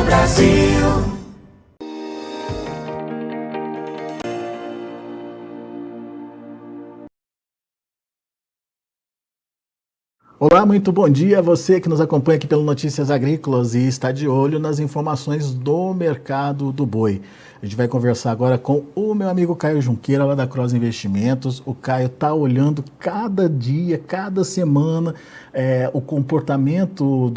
Brasil. Olá, muito bom dia a você que nos acompanha aqui pelo Notícias Agrícolas e está de olho nas informações do mercado do boi. A gente vai conversar agora com o meu amigo Caio Junqueira, lá da Cross Investimentos. O Caio está olhando cada dia, cada semana, o comportamento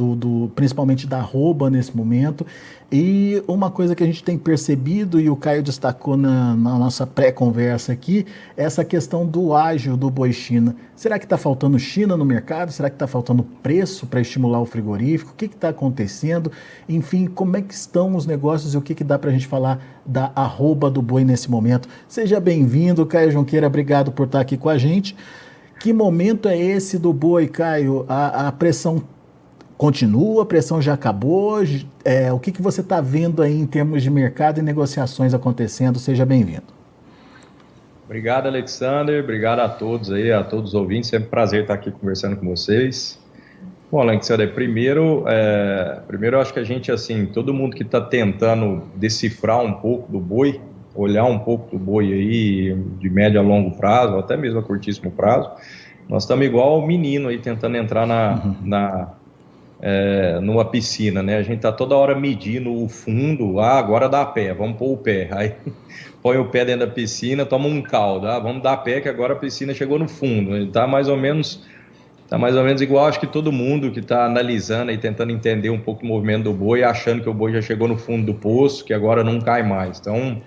principalmente da arroba nesse momento. E uma coisa que a gente tem percebido, e o Caio destacou na nossa pré-conversa aqui, é essa questão do ágio do boi China. Será que está faltando China no mercado? Será que está faltando preço para estimular o frigorífico? O que está acontecendo? Enfim, como é que estão os negócios e o que dá para a gente falar da arroba do boi nesse momento? Seja bem-vindo, Caio Junqueira, obrigado por estar aqui com a gente. Que momento é esse do boi, Caio? A pressão continua, a pressão já acabou? O que você está vendo aí em termos de mercado e negociações acontecendo? Seja bem-vindo. Obrigado, Alexander. Obrigado a todos aí, a todos os ouvintes. Sempre um prazer estar aqui conversando com vocês. Bom, Alexander, primeiro eu acho que a gente, assim, todo mundo que está tentando decifrar um pouco do boi, olhar um pouco do boi aí de médio a longo prazo, ou até mesmo a curtíssimo prazo, nós estamos igual o menino aí tentando entrar numa piscina, né? A gente tá toda hora medindo o fundo, agora dá pé, vamos pôr o pé, aí põe o pé dentro da piscina, toma um caldo, vamos dar pé que agora a piscina chegou no fundo. Ele tá mais ou menos igual, acho que todo mundo que está analisando e tentando entender um pouco o movimento do boi, achando que o boi já chegou no fundo do poço, que agora não cai mais. Então,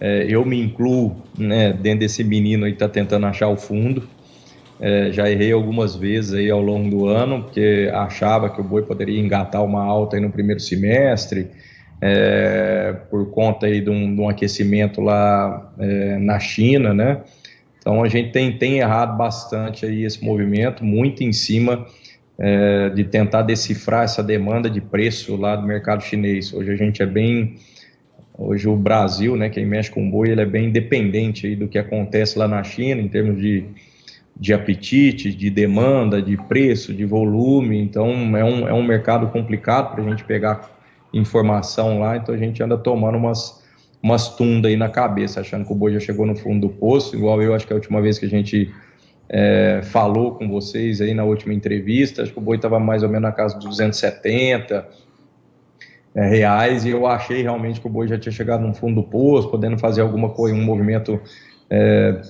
eu me incluo, né, dentro desse menino aí que está tentando achar o fundo. Já errei algumas vezes aí ao longo do ano, porque achava que o boi poderia engatar uma alta aí no primeiro semestre, por conta aí de um aquecimento lá na China, né? Então a gente tem errado bastante aí esse movimento, muito em cima de tentar decifrar essa demanda de preço lá do mercado chinês. Hoje o Brasil, né, quem mexe com boi, ele é bem dependente aí do que acontece lá na China, em termos de apetite, de demanda, de preço, de volume. Então é um mercado complicado para a gente pegar informação lá, então a gente anda tomando umas tundas aí na cabeça, achando que o boi já chegou no fundo do poço, igual eu acho que a última vez que a gente falou com vocês aí na última entrevista, acho que o boi estava mais ou menos na casa dos 270 reais, e eu achei realmente que o boi já tinha chegado no fundo do poço, podendo fazer alguma coisa, um movimento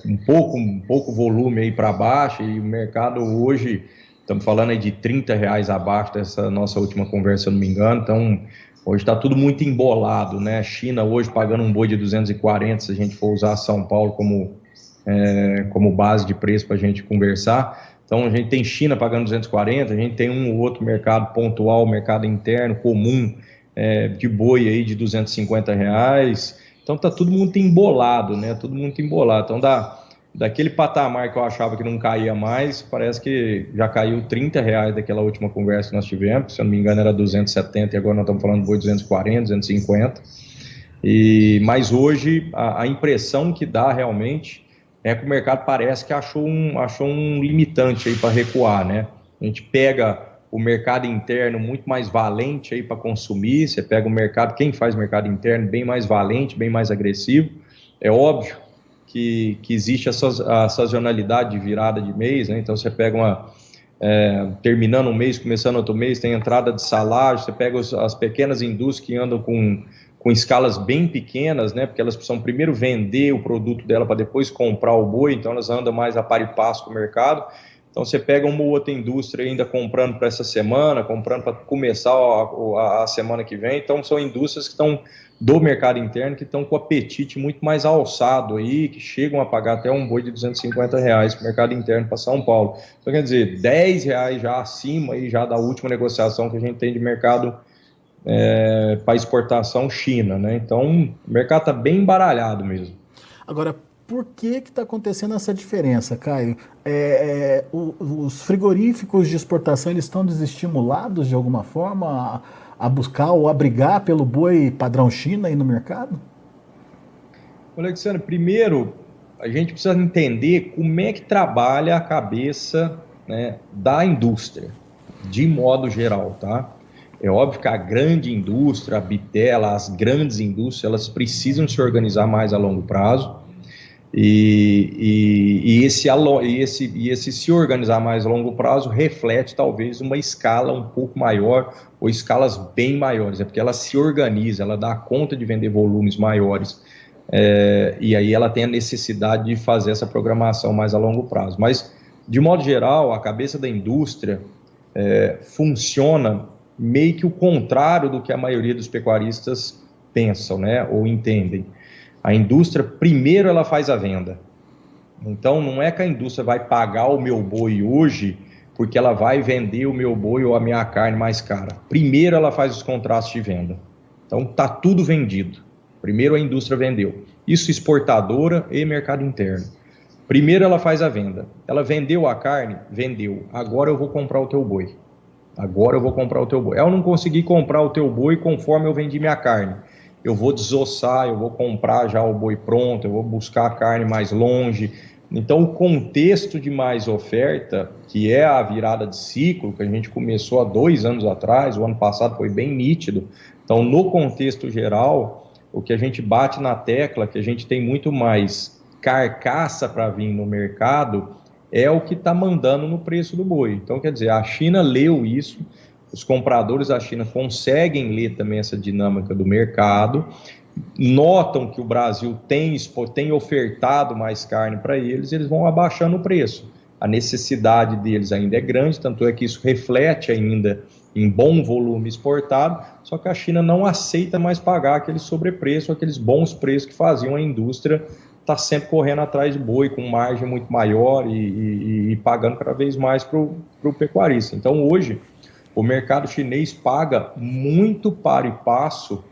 um pouco volume aí para baixo, e o mercado hoje, estamos falando aí de 30 reais abaixo dessa nossa última conversa, se eu não me engano. Então hoje está tudo muito embolado, né? China hoje pagando um boi de 240, se a gente for usar São Paulo como base de preço para a gente conversar. Então a gente tem China pagando 240, a gente tem um ou outro mercado pontual, mercado interno comum de boi aí de 250 reais. Então tá tudo muito embolado, né? Tudo muito embolado. Então daquele patamar que eu achava que não caía mais, parece que já caiu 30 reais daquela última conversa que nós tivemos. Se eu não me engano era 270 e agora nós estamos falando de boi 240, 250. Mas hoje a impressão que dá realmente é que o mercado parece que achou um limitante aí para recuar, né? A gente pega o mercado interno muito mais valente aí para consumir, você pega o mercado, quem faz mercado interno bem mais valente, bem mais agressivo. É óbvio que existe a sazonalidade de virada de mês, né? Então você pega terminando um mês, começando outro mês, tem entrada de salário, você pega as pequenas indústrias que andam com escalas bem pequenas, né? Porque elas precisam primeiro vender o produto dela para depois comprar o boi, então elas andam mais a par e passo com o mercado. Então você pega uma ou outra indústria ainda comprando para essa semana, comprando para começar a semana que vem. Então são indústrias que estão do mercado interno, que estão com o apetite muito mais alçado aí, que chegam a pagar até um boi de 250 reais para o mercado interno para São Paulo. Então quer dizer, 10 reais já acima aí já da última negociação que a gente tem de mercado para exportação China, né? Então o mercado está bem embaralhado mesmo. Agora, por que está acontecendo essa diferença, Caio? Os frigoríficos de exportação, eles estão desestimulados de alguma forma a buscar ou a brigar pelo boi padrão China aí no mercado? Alexandre, primeiro a gente precisa entender como é que trabalha a cabeça, né, da indústria, de modo geral, tá? É óbvio que a grande indústria, a Bitela, as grandes indústrias, elas precisam se organizar mais a longo prazo, e esse se organizar mais a longo prazo reflete talvez uma escala um pouco maior ou escalas bem maiores, é porque ela se organiza, ela dá conta de vender volumes maiores, e aí ela tem a necessidade de fazer essa programação mais a longo prazo. Mas, de modo geral, a cabeça da indústria funciona meio que o contrário do que a maioria dos pecuaristas pensam, né, ou entendem. A indústria, primeiro ela faz a venda. Então, não é que a indústria vai pagar o meu boi hoje porque ela vai vender o meu boi ou a minha carne mais cara. Primeiro ela faz os contratos de venda. Então, está tudo vendido. Primeiro a indústria vendeu. Isso exportadora e mercado interno. Primeiro ela faz a venda. Ela vendeu a carne? Vendeu. Agora eu vou comprar o teu boi. Agora eu vou comprar o teu boi. Eu não consegui comprar o teu boi conforme eu vendi minha carne. Eu vou desossar, eu vou comprar já o boi pronto, eu vou buscar a carne mais longe. Então, o contexto de mais oferta, que é a virada de ciclo, que a gente começou há 2 anos atrás, o ano passado foi bem nítido. Então, no contexto geral, o que a gente bate na tecla, que a gente tem muito mais carcaça para vir no mercado, é o que está mandando no preço do boi. Então, quer dizer, a China leu isso, os compradores da China conseguem ler também essa dinâmica do mercado, notam que o Brasil tem ofertado mais carne para eles, eles vão abaixando o preço. A necessidade deles ainda é grande, tanto é que isso reflete ainda em bom volume exportado, só que a China não aceita mais pagar aquele sobrepreço, aqueles bons preços que faziam a indústria estar sempre correndo atrás de boi, com margem muito maior e pagando cada vez mais para o pecuarista. Então, hoje, o mercado chinês paga muito par e passo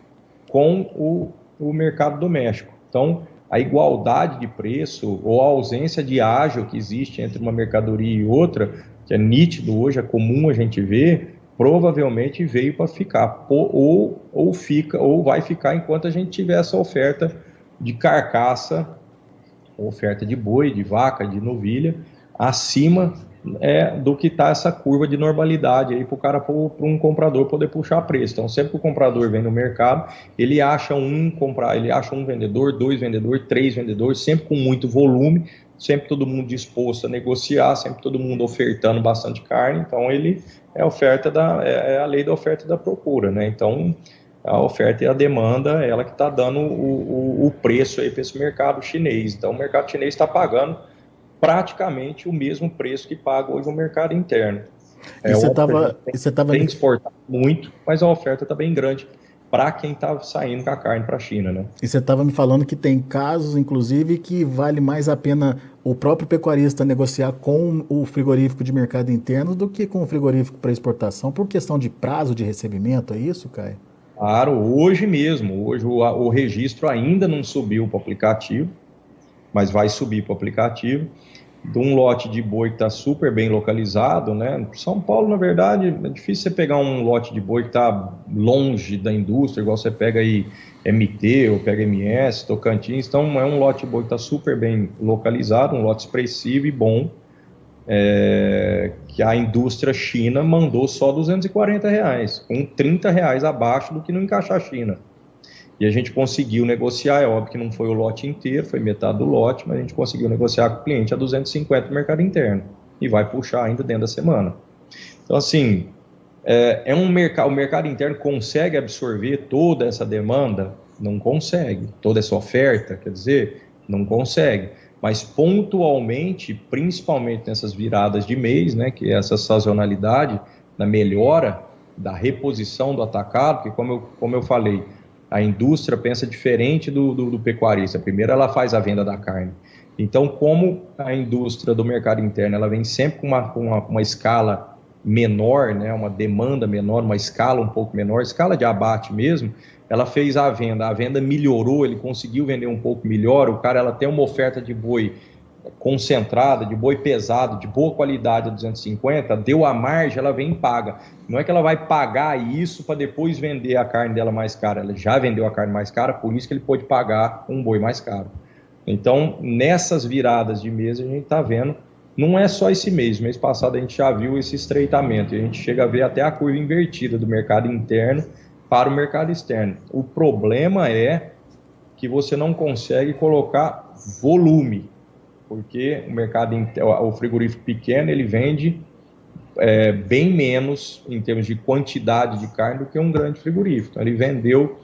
com o mercado doméstico. Então, a igualdade de preço ou a ausência de ágio que existe entre uma mercadoria e outra, que é nítido hoje, é comum a gente ver, provavelmente veio para ficar, ou vai ficar enquanto a gente tiver essa oferta de carcaça, oferta de boi, de vaca, de novilha, acima do que está essa curva de normalidade aí para um comprador poder puxar preço. Então, sempre que o comprador vem no mercado, ele acha um vendedor, 2 vendedores, 3 vendedores, sempre com muito volume, sempre todo mundo disposto a negociar, sempre todo mundo ofertando bastante carne. Então, ele é a lei da oferta e da procura, né? Então, a oferta e a demanda, ela que está dando o preço aí para esse mercado chinês. Então, o mercado chinês está pagando praticamente o mesmo preço que paga hoje o mercado interno. Tem exportado muito, mas a oferta está bem grande para quem está saindo com a carne para a China, né? E você estava me falando que tem casos, inclusive, que vale mais a pena o próprio pecuarista negociar com o frigorífico de mercado interno do que com o frigorífico para exportação, por questão de prazo de recebimento, é isso, Caio? Claro, hoje o registro ainda não subiu para o aplicativo, mas vai subir para o aplicativo, de um lote de boi que está super bem localizado, né? São Paulo, na verdade, é difícil você pegar um lote de boi que está longe da indústria, igual você pega aí MT ou pega MS, Tocantins. Então, é um lote de boi que está super bem localizado, um lote expressivo e bom, que a indústria China mandou só R$240, com R$30 abaixo do que no Encaixar China. E a gente conseguiu negociar, é óbvio que não foi o lote inteiro, foi metade do lote, mas a gente conseguiu negociar com o cliente a 250 no mercado interno. E vai puxar ainda dentro da semana. Então, assim, o mercado interno consegue absorver toda essa demanda? Não consegue. Toda essa oferta, quer dizer, não consegue. Mas pontualmente, principalmente nessas viradas de mês, né, que é essa sazonalidade, na melhora da reposição do atacado, porque como eu falei, a indústria pensa diferente do pecuarista. Primeiro ela faz a venda da carne. Então, como a indústria do mercado interno ela vem sempre com uma escala menor, né, uma demanda menor, uma escala um pouco menor, escala de abate mesmo, ela fez a venda melhorou, ele conseguiu vender um pouco melhor, ela tem uma oferta de boi concentrada, de boi pesado, de boa qualidade a 250, deu a margem, ela vem e paga. Não é que ela vai pagar isso para depois vender a carne dela mais cara, ela já vendeu a carne mais cara, por isso que ele pode pagar um boi mais caro. Então, nessas viradas de mês, a gente está vendo Não é só esse mês passado a gente já viu esse estreitamento, e a gente chega a ver até a curva invertida do mercado interno para o mercado externo. O problema é que você não consegue colocar volume, porque o frigorífico pequeno ele vende bem menos em termos de quantidade de carne do que um grande frigorífico. Então, ele vendeu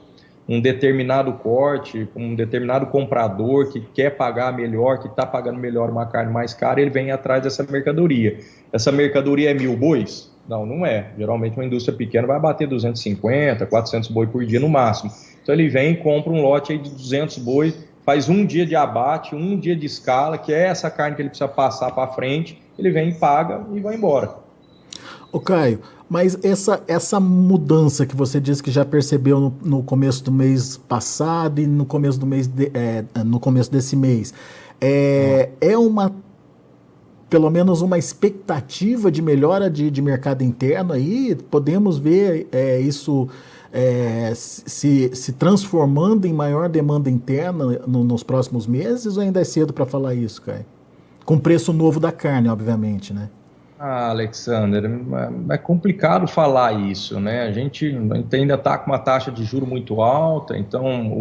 um determinado corte, um determinado comprador que quer pagar melhor, que está pagando melhor uma carne mais cara, ele vem atrás dessa mercadoria. Essa mercadoria é 1.000 bois? Não, não é. Geralmente uma indústria pequena vai bater 250, 400 boi por dia no máximo. Então ele vem e compra um lote aí de 200 boi, faz um dia de abate, um dia de escala, que é essa carne que ele precisa passar para frente, ele vem, paga e vai embora. Ô Caio, mas essa mudança que você disse que já percebeu no começo do mês passado e no começo no começo desse mês, é pelo menos uma expectativa de melhora de mercado interno aí? Podemos ver isso se transformando em maior demanda interna nos próximos meses, ou ainda é cedo para falar isso, Caio? Com preço novo da carne, obviamente, né? Alexander, é complicado falar isso, né? A gente ainda está com uma taxa de juros muito alta, então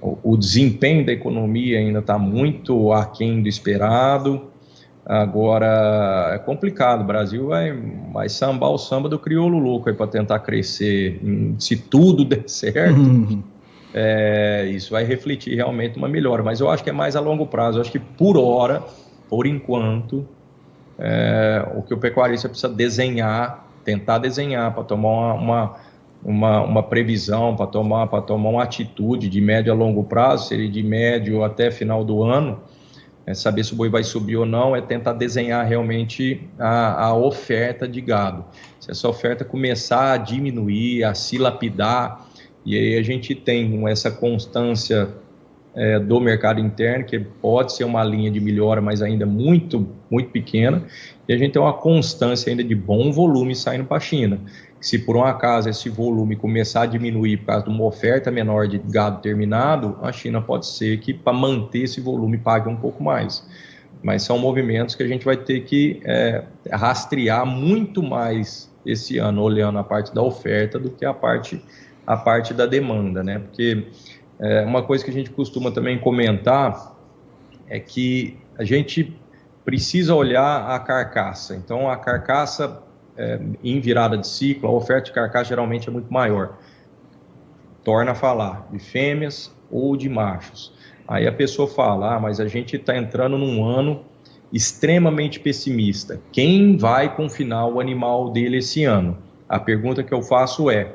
o desempenho da economia ainda está muito aquém do esperado. Agora, é complicado, o Brasil vai sambar o samba do crioulo louco para tentar crescer. Se tudo der certo, isso vai refletir realmente uma melhora, mas eu acho que é mais a longo prazo. Eu acho que por enquanto, o que o pecuarista precisa tentar desenhar para tomar uma previsão, para tomar uma atitude de médio a longo prazo, seria de médio até final do ano, saber se o boi vai subir ou não, é tentar desenhar realmente a oferta de gado. Se essa oferta começar a diminuir, a se lapidar, e aí a gente tem essa constância do mercado interno, que pode ser uma linha de melhora, mas ainda muito, muito pequena, e a gente tem uma constância ainda de bom volume saindo para a China. Se por um acaso esse volume começar a diminuir por causa de uma oferta menor de gado terminado, a China pode ser que, para manter esse volume, pague um pouco mais. Mas são movimentos que a gente vai ter que rastrear muito mais esse ano, olhando a parte da oferta do que a parte da demanda, né? Porque uma coisa que a gente costuma também comentar é que a gente precisa olhar a carcaça. Então, a carcaça em virada de ciclo, a oferta de carcaça geralmente é muito maior. Torna a falar de fêmeas ou de machos. Aí a pessoa fala, mas a gente está entrando num ano extremamente pessimista. Quem vai confinar o animal dele esse ano? A pergunta que eu faço é,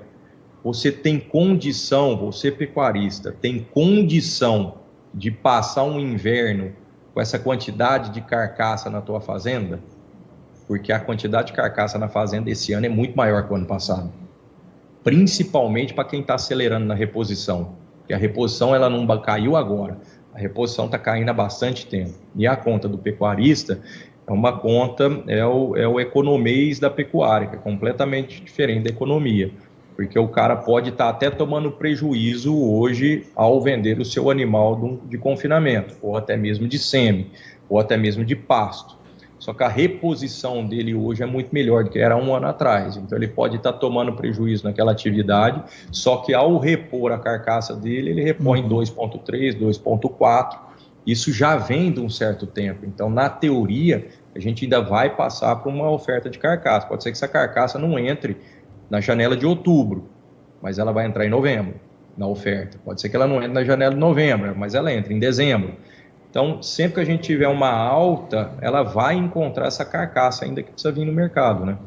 você tem condição, você pecuarista, tem condição de passar um inverno com essa quantidade de carcaça na tua fazenda? Porque a quantidade de carcaça na fazenda esse ano é muito maior que o ano passado. Principalmente para quem está acelerando na reposição. Porque a reposição ela não caiu agora. A reposição está caindo há bastante tempo. E a conta do pecuarista é uma conta, é o economês da pecuária, que é completamente diferente da economia. Porque o cara pode estar até tomando prejuízo hoje ao vender o seu animal de confinamento, ou até mesmo de sêmen, ou até mesmo de pasto. Só que a reposição dele hoje é muito melhor do que era um ano atrás. Então ele pode estar tomando prejuízo naquela atividade, só que ao repor a carcaça dele, ele repõe 2,3, 2,4. Isso já vem de um certo tempo. Então, na teoria, a gente ainda vai passar por uma oferta de carcaça. Pode ser que essa carcaça não entre na janela de outubro, mas ela vai entrar em novembro, na oferta. Pode ser que ela não entre na janela de novembro, mas ela entra em dezembro. Então, sempre que a gente tiver uma alta, ela vai encontrar essa carcaça ainda que precisa vir no mercado, né?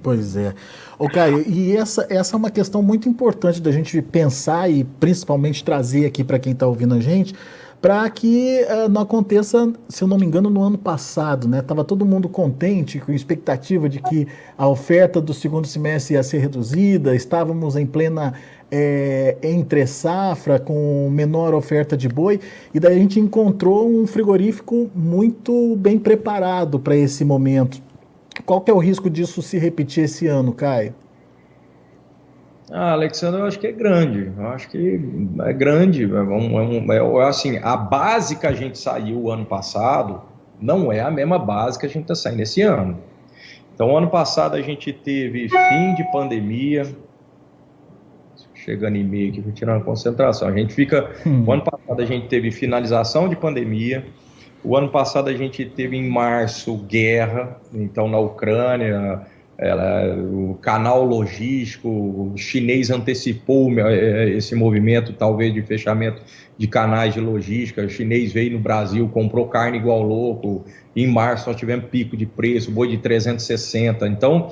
Pois é. Ô Caio, e essa é uma questão muito importante da gente pensar e principalmente trazer aqui para quem está ouvindo a gente, para que não aconteça, se eu não me engano, no ano passado, né? Tava todo mundo contente, com expectativa de que a oferta do segundo semestre ia ser reduzida, estávamos em plena entre safra, com menor oferta de boi, e daí a gente encontrou um frigorífico muito bem preparado para esse momento. Qual que é o risco disso se repetir esse ano, Caio? Alexandre, eu acho que é grande. Eu acho que é grande. Assim, a base que a gente saiu o ano passado, Não é a mesma base que a gente está saindo esse ano. Então, ano passado a gente teve fim de pandemia, chegando em meio aqui, tirando a concentração. O ano passado a gente teve finalização de pandemia. O ano passado a gente teve em março guerra, então na Ucrânia, o canal logístico, o chinês antecipou esse movimento talvez de fechamento de canais de logística. O chinês veio no Brasil, comprou carne igual louco. Em março nós tivemos pico de preço, boi de 360. Então,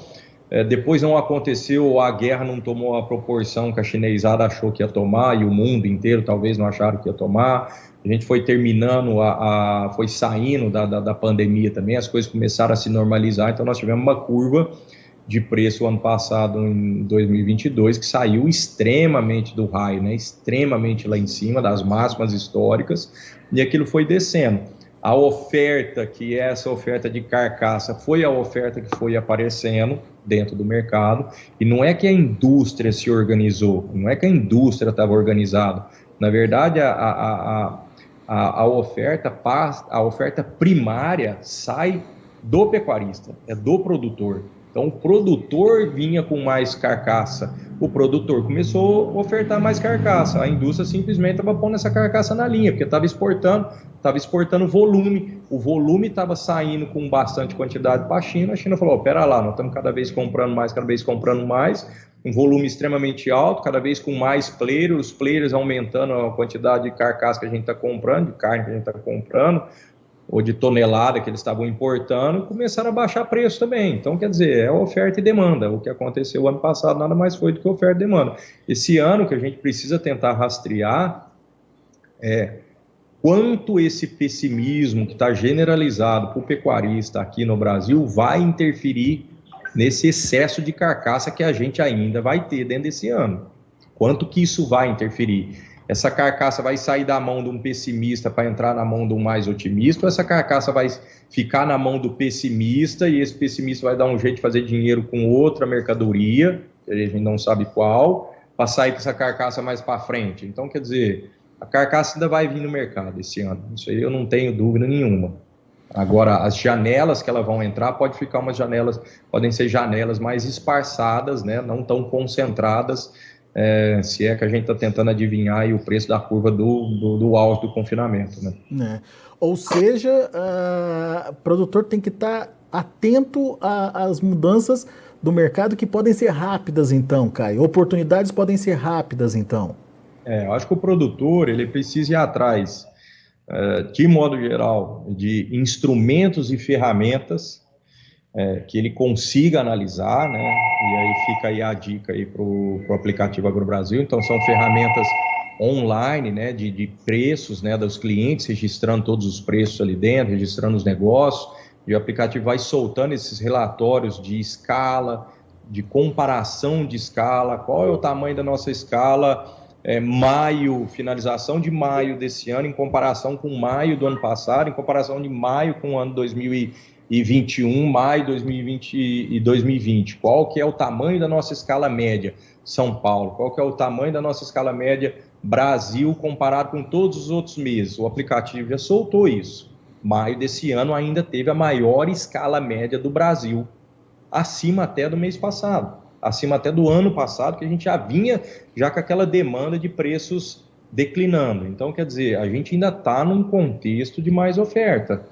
depois não aconteceu, a guerra não tomou a proporção que a chinesada achou que ia tomar, e o mundo inteiro talvez não acharam que ia tomar. A gente foi terminando, foi saindo da pandemia também, as coisas começaram a se normalizar, então nós tivemos uma curva de preço ano passado, em 2022, que saiu extremamente do raio, né? Extremamente lá em cima, das máximas históricas, e aquilo foi descendo. A oferta, que é essa oferta de carcaça, foi a oferta que foi aparecendo dentro do mercado, e não é que a indústria se organizou, não é que a indústria estava organizada. Na verdade, a oferta primária sai do pecuarista, é do produtor. Então, o produtor vinha com mais carcaça, o produtor começou a ofertar mais carcaça, a indústria simplesmente estava pondo essa carcaça na linha, porque estava exportando volume, o volume estava saindo com bastante quantidade para a China falou, pera lá, nós estamos cada vez comprando mais, um volume extremamente alto, cada vez com mais players, os players aumentando a quantidade de carcaça que a gente está comprando, de carne que a gente está comprando, ou de tonelada que eles estavam importando, começaram a baixar preço também. Então, quer dizer, é oferta e demanda. O que aconteceu ano passado nada mais foi do que oferta e demanda. Esse ano que a gente precisa tentar rastrear é quanto esse pessimismo que está generalizado para o pecuarista aqui no Brasil vai interferir nesse excesso de carcaça que a gente ainda vai ter dentro desse ano. Quanto que isso vai interferir? Essa carcaça vai sair da mão de um pessimista para entrar na mão de um mais otimista, ou essa carcaça vai ficar na mão do pessimista e esse pessimista vai dar um jeito de fazer dinheiro com outra mercadoria, que a gente não sabe qual, para sair com essa carcaça mais para frente. Então, quer dizer, a carcaça ainda vai vir no mercado esse ano, isso aí eu não tenho dúvida nenhuma. Agora, as janelas que elas vão entrar, podem ser janelas mais esparçadas, né? Não tão concentradas, se é que a gente está tentando adivinhar aí o preço da curva do auge do confinamento, né? Ou seja, o produtor tem que estar atento às mudanças do mercado que podem ser rápidas, então, Caio. Oportunidades podem ser rápidas, então. Eu acho que o produtor ele precisa ir atrás, de modo geral, de instrumentos e ferramentas que ele consiga analisar, né? E aí fica aí a dica aí para o aplicativo AgroBrasil. Então, são ferramentas online, né, de preços, né, dos clientes, registrando todos os preços ali dentro, registrando os negócios, e o aplicativo vai soltando esses relatórios de escala, de comparação de escala, qual é o tamanho da nossa escala, finalização de maio desse ano, em comparação com maio do ano passado, em comparação de maio com o ano 2021, maio 2020 e 2020. Qual que é o tamanho da nossa escala média São Paulo? Qual que é o tamanho da nossa escala média Brasil comparado com todos os outros meses? O aplicativo já soltou isso. Maio desse ano ainda teve a maior escala média do Brasil, acima até do mês passado, acima até do ano passado, que a gente já vinha com aquela demanda de preços declinando. Então, quer dizer, a gente ainda está num contexto de mais oferta.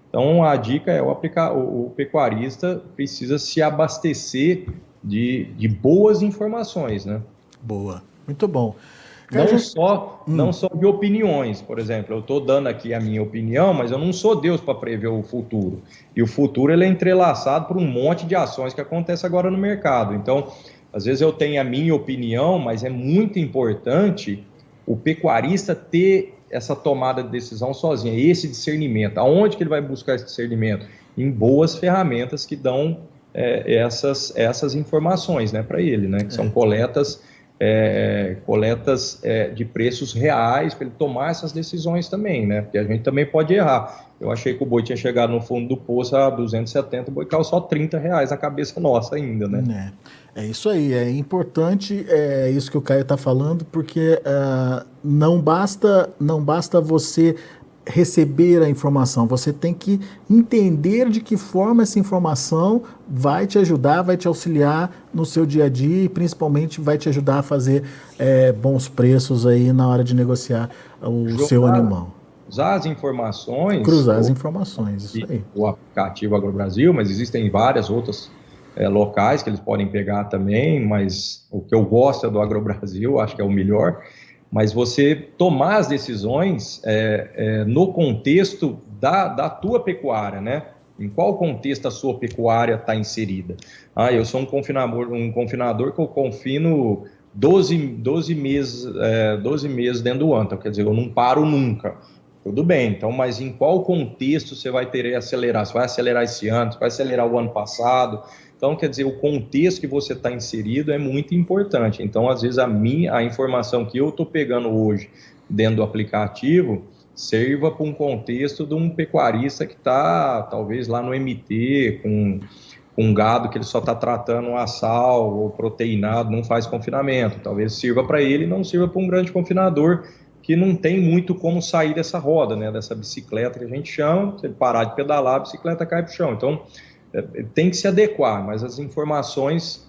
Então, a dica é o pecuarista precisa se abastecer de boas informações, né? Boa, muito bom. Não só de opiniões, por exemplo. Eu estou dando aqui a minha opinião, mas eu não sou Deus para prever o futuro. E o futuro ele é entrelaçado por um monte de ações que acontecem agora no mercado. Então, às vezes eu tenho a minha opinião, mas é muito importante o pecuarista ter essa tomada de decisão sozinha, esse discernimento. Aonde que ele vai buscar esse discernimento? Em boas ferramentas que dão essas informações, né, para ele, né, que são coletas de preços reais para ele tomar essas decisões também, né, porque a gente também pode errar. Eu achei que o boi tinha chegado no fundo do poço a 270, o boi caiu só R$30 na cabeça nossa ainda, né. É isso aí, é importante, isso que o Caio está falando, porque não basta você receber a informação, você tem que entender de que forma essa informação vai te ajudar, vai te auxiliar no seu dia a dia e principalmente vai te ajudar a fazer bons preços aí na hora de negociar o seu animal. Usar as informações. Cruzar as informações, isso aí. O aplicativo AgroBrasil, mas existem várias outras locais que eles podem pegar também, mas o que eu gosto é do AgroBrasil, acho que é o melhor. Mas você tomar as decisões no contexto da tua pecuária, né? Em qual contexto a sua pecuária está inserida? Eu sou um confinador que eu confino 12 meses dentro do ano, então, quer dizer, eu não paro nunca. Tudo bem, então, mas em qual contexto você vai ter que acelerar? Você vai acelerar esse ano, você vai acelerar o ano passado? Então, quer dizer, o contexto que você está inserido é muito importante. Então, às vezes, a informação que eu estou pegando hoje dentro do aplicativo sirva para um contexto de um pecuarista que está, talvez, lá no MT, com um gado que ele só está tratando a sal ou proteinado, não faz confinamento. Talvez sirva para ele e não sirva para um grande confinador que não tem muito como sair dessa roda, né, dessa bicicleta que a gente chama. Se ele parar de pedalar, a bicicleta cai para o chão. Então, tem que se adequar, mas as informações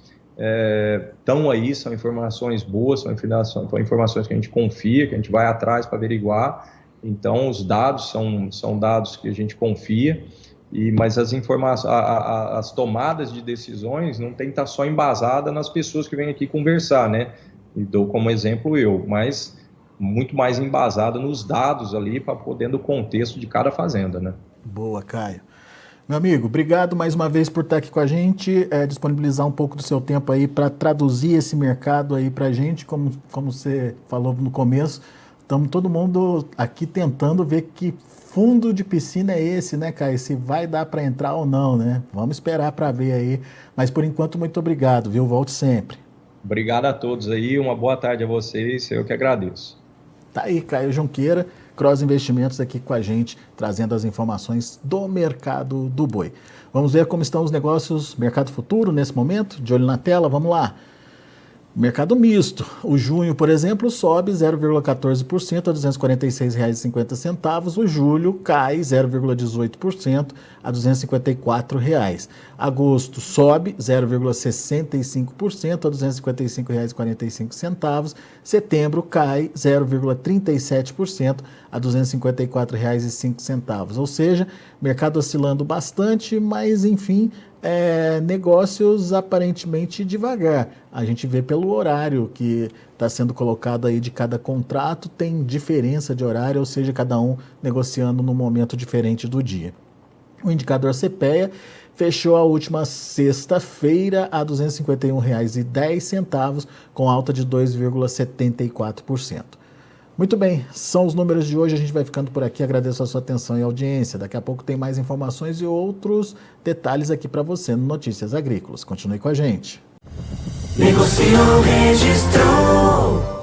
estão aí, são informações boas, são informações que a gente confia, que a gente vai atrás para averiguar. Então, os dados são dados que a gente confia, mas as informações, as tomadas de decisões não tem que estar só embasada nas pessoas que vêm aqui conversar, né? E dou como exemplo eu, mas muito mais embasada nos dados ali, para poder no contexto de cada fazenda, né? Boa, Caio. Meu amigo, obrigado mais uma vez por estar aqui com a gente, disponibilizar um pouco do seu tempo aí para traduzir esse mercado aí para a gente, como você falou no começo, estamos todo mundo aqui tentando ver que fundo de piscina é esse, né, Caio? Se vai dar para entrar ou não, né? Vamos esperar para ver aí, mas por enquanto muito obrigado, viu? Volte sempre. Obrigado a todos aí, uma boa tarde a vocês, eu que agradeço. Tá aí, Caio Junqueira, Cross Investimentos aqui com a gente, trazendo as informações do mercado do boi. Vamos ver como estão os negócios, mercado futuro nesse momento, de olho na tela, vamos lá. Mercado misto, o junho, por exemplo, sobe 0,14% a R$ 246,50, o julho cai 0,18% a R$ 254,00. Agosto sobe 0,65% a R$ 255,45, setembro cai 0,37% a R$ 254,05, ou seja, mercado oscilando bastante, mas enfim, negócios aparentemente devagar. A gente vê pelo horário que está sendo colocado aí de cada contrato, tem diferença de horário, ou seja, cada um negociando num momento diferente do dia. O indicador CPEA fechou a última sexta-feira a R$ 251,10, com alta de 2,74%. Muito bem, são os números de hoje, a gente vai ficando por aqui, agradeço a sua atenção e audiência. Daqui a pouco tem mais informações e outros detalhes aqui para você no Notícias Agrícolas. Continue com a gente. Negociou, registrou.